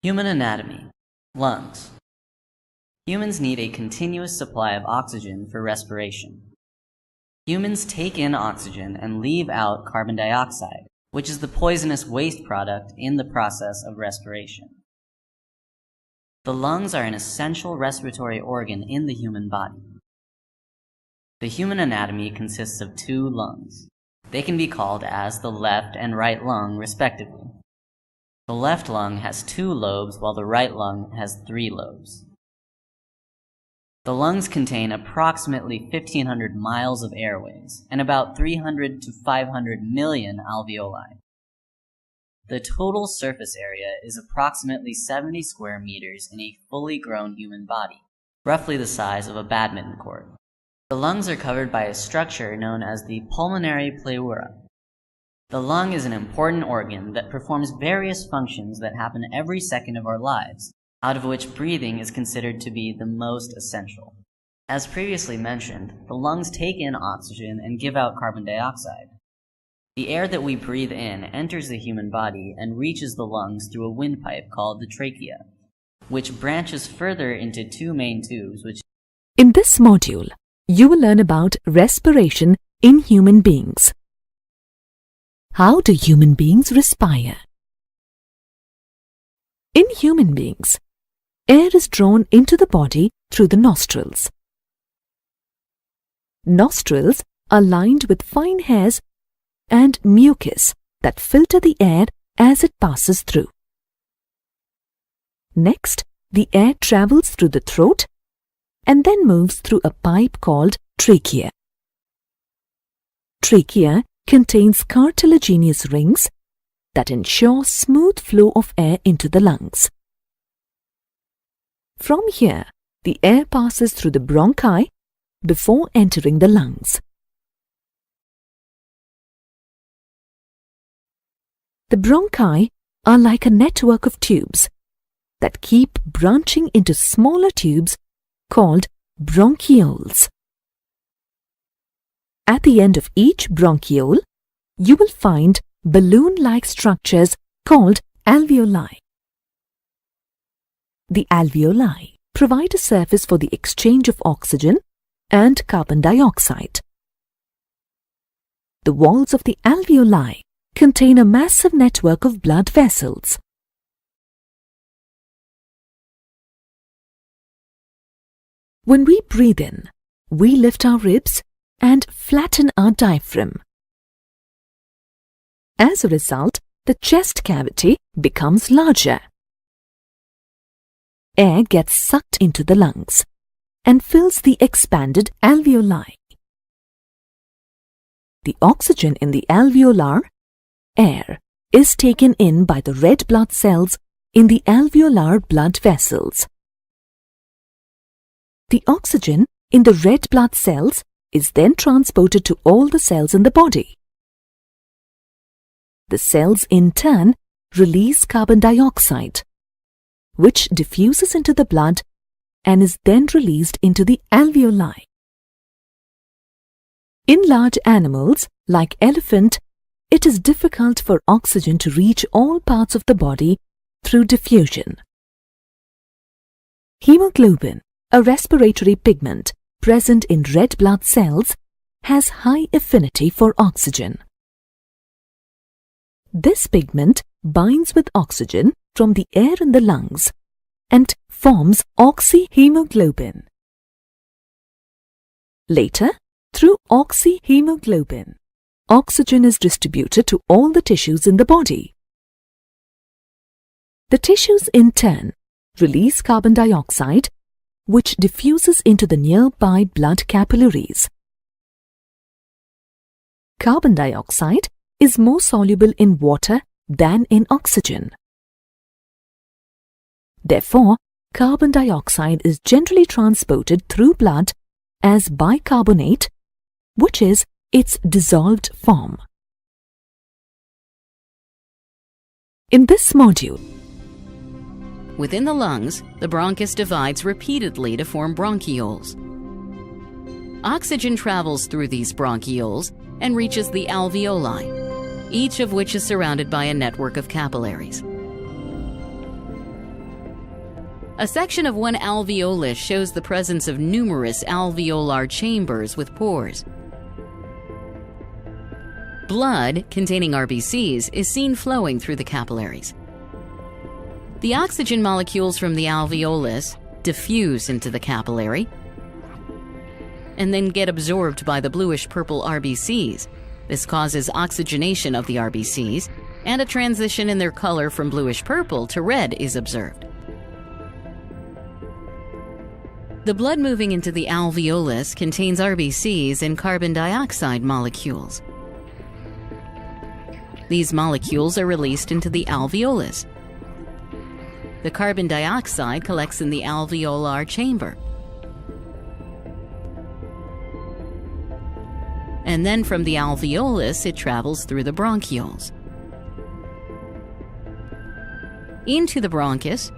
Human anatomy. Lungs. Humans need a continuous supply of oxygen for respiration. Humans take in oxygen and leave out carbon dioxide, which is the poisonous waste product in the process of respiration. The lungs are an essential respiratory organ in the human body. The human anatomy consists of two lungs. They can be called as the left and right lung, respectively. The left lung has 2 lobes, while the right lung has 3 lobes. The lungs contain approximately 1,500 miles of airways and about 300 to 500 million alveoli. The total surface area is approximately 70 square meters in a fully grown human body, roughly the size of a badminton court. The lungs are covered by a structure known as the pulmonary pleura. The lung is an important organ that performs various functions that happen every second of our lives, out of which breathing is considered to be the most essential. As previously mentioned, the lungs take in oxygen and give out carbon dioxide. The air that we breathe in enters the human body and reaches the lungs through a windpipe called the trachea, which branches further into 2 main tubes which... In this module, you will learn about respiration in human beings. How do human beings respire? In human beings, air is drawn into the body through the nostrils. Nostrils are lined with fine hairs and mucus that filter the air as it passes through. Next, the air travels through the throat and then moves through a pipe called trachea. Trachea contains cartilaginous rings that ensure smooth flow of air into the lungs. From here, the air passes through the bronchi before entering the lungs. The bronchi are like a network of tubes that keep branching into smaller tubes called bronchioles. At the end of each bronchiole, you will find balloon-like structures called alveoli. The alveoli provide a surface for the exchange of oxygen and carbon dioxide. The walls of the alveoli contain a massive network of blood vessels. When we breathe in, we lift our ribs and flatten our diaphragm. As a result, the chest cavity becomes larger. Air gets sucked into the lungs and fills the expanded alveoli. The oxygen in the alveolar air is taken in by the red blood cells in the alveolar blood vessels. The oxygen in the red blood cells is then transported to all the cells in the body. The cells in turn release carbon dioxide, which diffuses into the blood and is then released into the alveoli. In large animals like elephant, it is difficult for oxygen to reach all parts of the body through diffusion. Hemoglobin, a respiratory pigment present in red blood cells, has high affinity for oxygen. This pigment binds with oxygen from the air in the lungs and forms oxyhemoglobin. Later, through oxyhemoglobin, oxygen is distributed to all the tissues in the body. The tissues in turn release carbon dioxide, which diffuses into the nearby blood capillaries. Carbon dioxide is more soluble in water than in oxygen. Therefore, carbon dioxide is generally transported through blood as bicarbonate, which is its dissolved form. In this module, within the lungs, the bronchus divides repeatedly to form bronchioles. Oxygen travels through these bronchioles and reaches the alveoli, each of which is surrounded by a network of capillaries. A section of one alveolus shows the presence of numerous alveolar chambers with pores. Blood containing RBCs is seen flowing through the capillaries. The oxygen molecules from the alveolus diffuse into the capillary and then get absorbed by the bluish-purple RBCs. This causes oxygenation of the RBCs, and a transition in their color from bluish-purple to red is observed. The blood moving into the alveolus contains RBCs and carbon dioxide molecules. These molecules are released into the alveolus. The carbon dioxide collects in the alveolar chamber. And then from the alveolus, it travels through the bronchioles into the bronchus,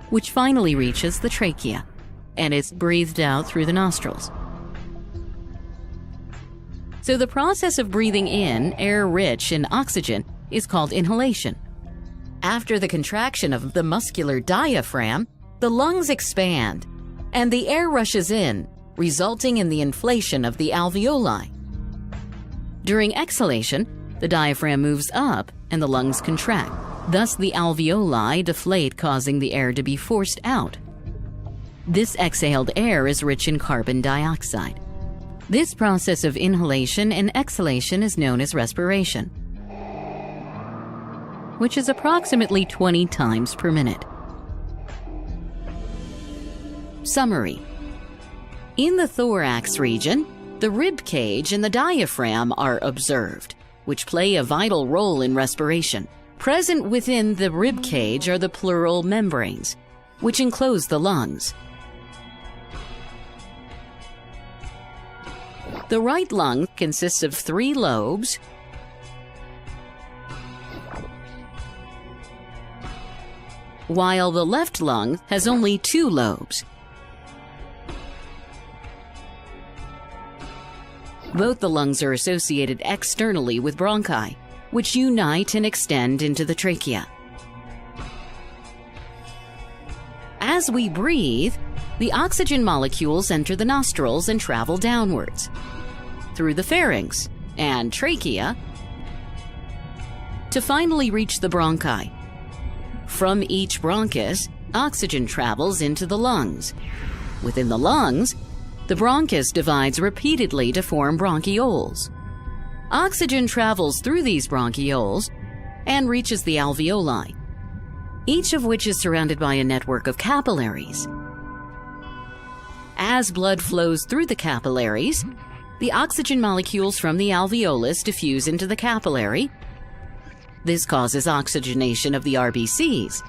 which finally reaches the trachea, and is breathed out through the nostrils. So the process of breathing in air rich in oxygen is called inhalation. After the contraction of the muscular diaphragm, the lungs expand, and the air rushes in, resulting in the inflation of the alveoli. During exhalation, the diaphragm moves up and the lungs contract. Thus, the alveoli deflate, causing the air to be forced out. This exhaled air is rich in carbon dioxide. This process of inhalation and exhalation is known as respiration, which is approximately 20 times per minute. Summary. In the thorax region, the rib cage and the diaphragm are observed, which play a vital role in respiration. Present within the rib cage are the pleural membranes, which enclose the lungs. The right lung consists of 3 lobes, while the left lung has only 2 lobes. Both the lungs are associated externally with bronchi, which unite and extend into the trachea. As we breathe, the oxygen molecules enter the nostrils and travel downwards, through the pharynx and trachea, to finally reach the bronchi. From each bronchus, oxygen travels into the lungs. Within the lungs, the bronchus divides repeatedly to form bronchioles. Oxygen travels through these bronchioles and reaches the alveoli, each of which is surrounded by a network of capillaries. As blood flows through the capillaries, the oxygen molecules from the alveolus diffuse into the capillary. This causes oxygenation of the RBCs.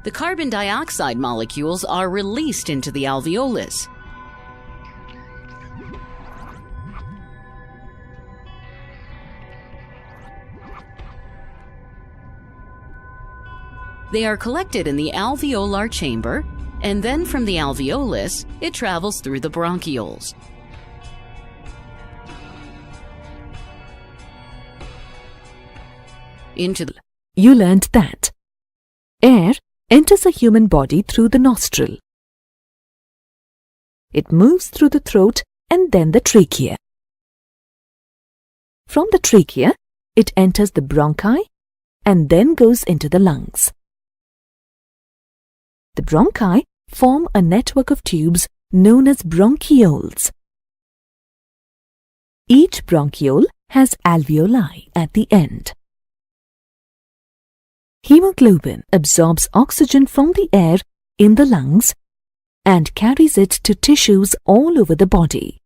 The carbon dioxide molecules are released into the alveolus. They are collected in the alveolar chamber, and then from the alveolus, it travels through the bronchioles. You learned that air enters a human body through the nostril. It moves through the throat and then the trachea. From the trachea, it enters the bronchi and then goes into the lungs. The bronchi form a network of tubes known as bronchioles. Each bronchiole has alveoli at the end. Hemoglobin absorbs oxygen from the air in the lungs and carries it to tissues all over the body.